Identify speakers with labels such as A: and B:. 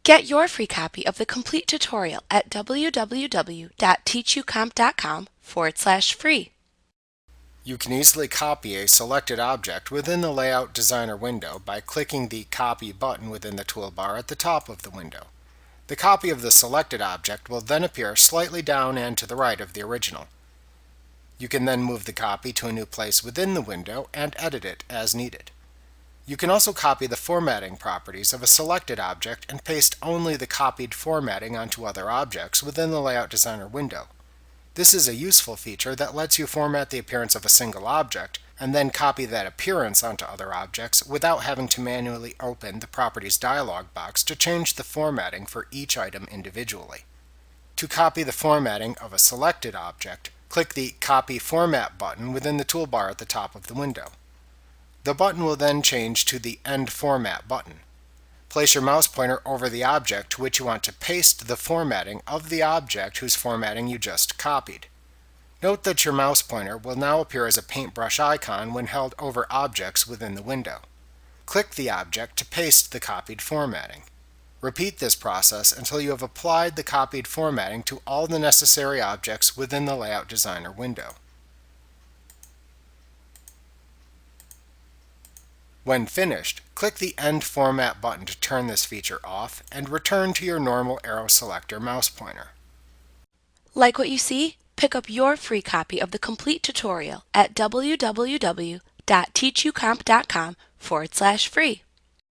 A: Get your free copy of the complete tutorial at www.teachucomp.com/free.
B: You can easily copy a selected object within the Layout Designer window by clicking the Copy button within the toolbar at the top of the window. The copy of the selected object will then appear slightly down and to the right of the original. You can then move the copy to a new place within the window and edit it as needed. You can also copy the formatting properties of a selected object and paste only the copied formatting onto other objects within the Layout Designer window. This is a useful feature that lets you format the appearance of a single object and then copy that appearance onto other objects without having to manually open the Properties dialog box to change the formatting for each item individually. To copy the formatting of a selected object, click the Copy Format button within the toolbar at the top of the window. The button will then change to the End Format button. Place your mouse pointer over the object to which you want to paste the formatting of the object whose formatting you just copied. Note that your mouse pointer will now appear as a paintbrush icon when held over objects within the window. Click the object to paste the copied formatting. Repeat this process until you have applied the copied formatting to all the necessary objects within the Layout Designer window. When finished, click the End Format button to turn this feature off and return to your normal arrow selector mouse pointer.
A: Like what you see? Pick up your free copy of the complete tutorial at www.teachucomp.com/free.